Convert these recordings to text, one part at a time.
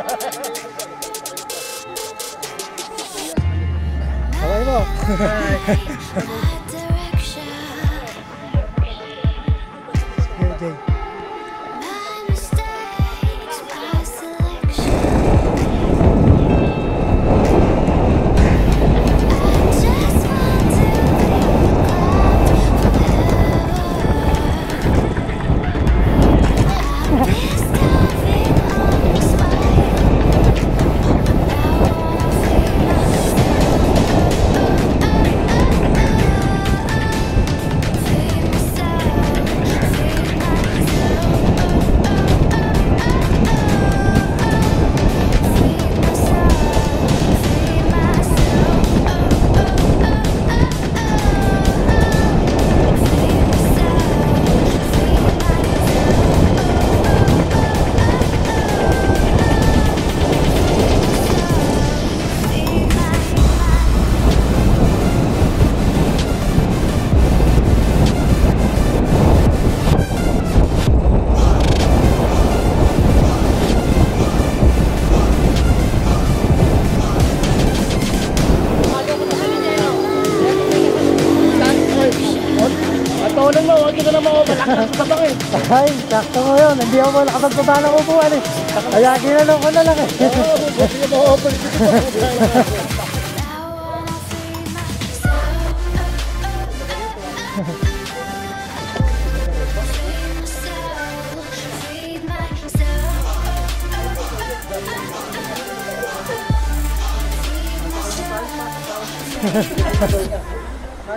Okay mo. Okay. Tulong mo, huwag ka naman ako malakas sa bangin. Ay, sakto mo yun. Hindi ako nakapagpaba ng upuan eh. Kaya ginanong ko na lang eh. Oo, buti na ma-open.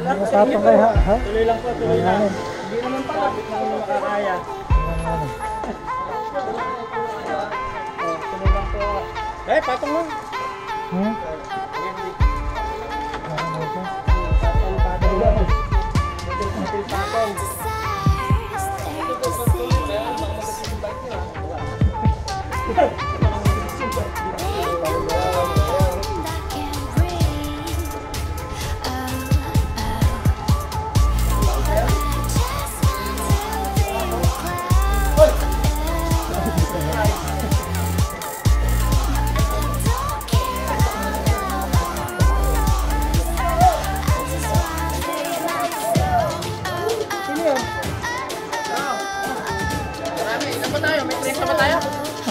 Matapang kayo ha? Tuloy lang po, tuloy lang. Hindi naman pala, hindi makakaya. Tuloy lang po. Eh, patong mo. Hmm?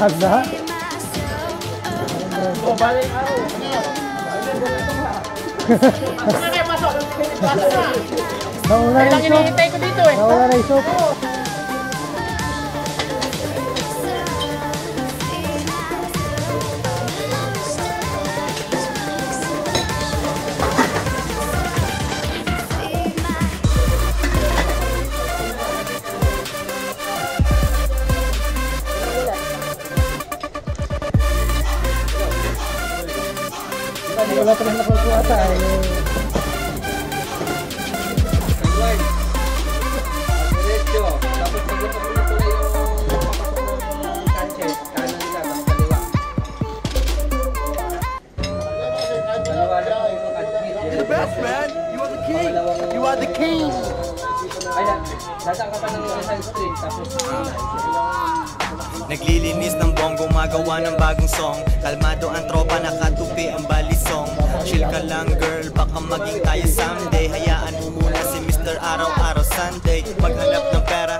Ada? Oh, balik araw. Pasok. Pasok na. Nauna na Kailang yung soup. hinihintay ko dito eh. Nauna na yung soup. Wala pa lang nakuha ata eh. Diretso. Tapos paglapat mo na pala yung Sanchez. Kanan nila, tapos kaliwa. Kaliwa na po yung Sanchez. You're the best, man. You are the king. You are the king. Kaya, dadaan ka pa ng Rizal Street. Tapos, Naglilinis ng buong gumagawa ng bagong song. Kalmado ang tropa, nakatupi ang balisong. Chill ka lang girl, baka maging tayo someday. Hayaan mo muna si Mr. Araw-araw Sunday. Maghanap ng pera,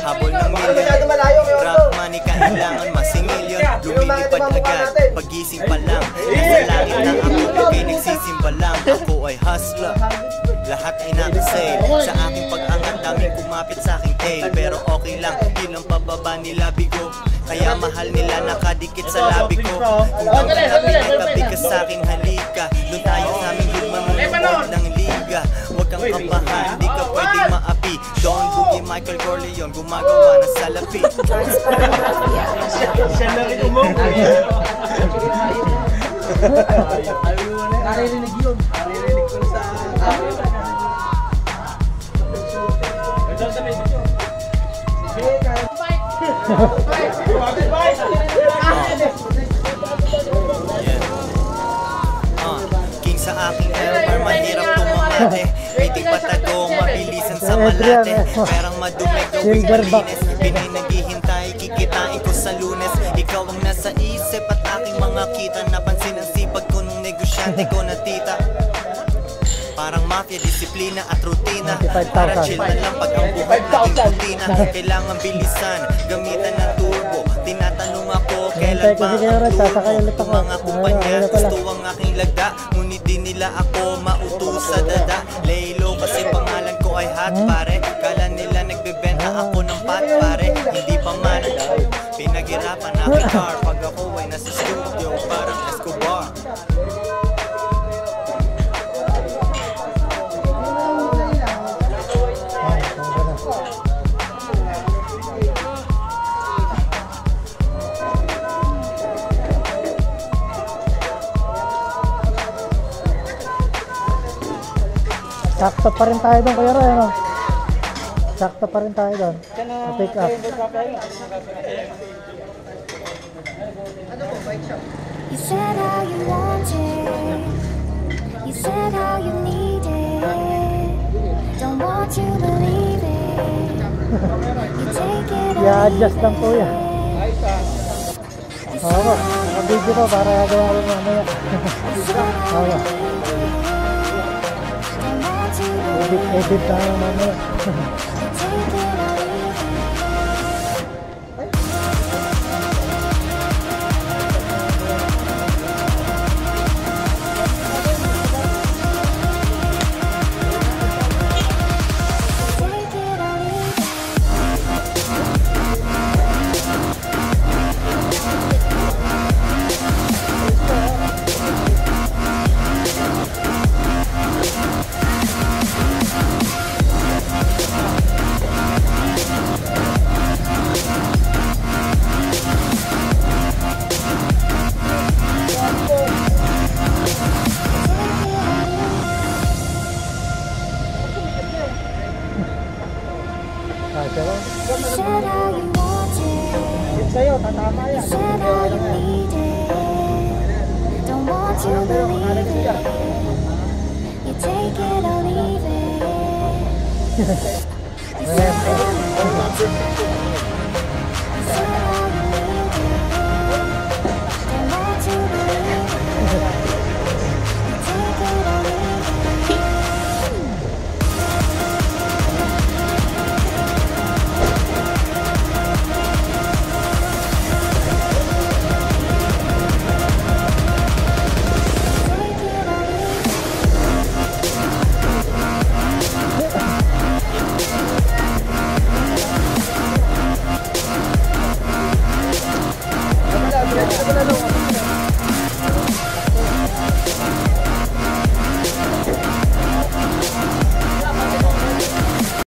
habol ng milyon. Rap money, kailangan masingil yun. Lumilipad agad, pagising pa lang. Nasa langit na ako, kay nagsisimba lang. Ako ay hustler, lahat ay nakasale. Sa aking pag-angat, daming kumapit sa aking tail. Pero okay lang, ilang pababa nila bigo. Kaya mahal nila nakadikit sa labi ko. Kung ang kanabi ay tabi ka sa'king halika. Doon tayo sa aming lugma manonood ng liga. Huwag kang kabahan, di ka pwedeng maapi. Don Boogie, Michael Corleone, gumagawa ng salapi. Siya na rin umuwi. naririnig yun. Naririnig ko sa... King sa aking empire, mahirap tumamate. Piting patagong, mabilisan sa malate. Perang madumi, gawin malinis. Pinay naghihintay, kikitain ko sa Lunes. Ikaw ang nasa isip at aking mga kita. Napansin ang sipag ko nung negosyante ko na tita. Parang mafia, disiplina at rutina. 25,000. Para chill na lang pag ang buhay naging rutina. Kailangan bilisan, gamitan ng turbo. Tinatanong ako, kailan ba ang turbo? Mga kumpanya, gusto ang aking lagda. Ngunit di nila ako mautos sa dada. Laylo kasi pangalan ko ay hot pare. Kala nila nagbebenta ako ng pot pare. Hindi pa man, pinaghirapan aking car. Pag ako ay nasa studio, parang Escobar. Sakto pa rin tayo doon, Kuya Roy, ano? Sakto pa rin tayo doon. Pick up. You said how you want it. You said how you need it. Don't want to believe it. You take it all. I-adjust lang, Kuya. Oo, naka-video ko para gawa ko mamaya. Oo. Edit tayo mamaya. You said how you want it. Sa'yo, tatama You yan. said how you need it. Don't want to believe it. You take it or leave it. You said how you want it.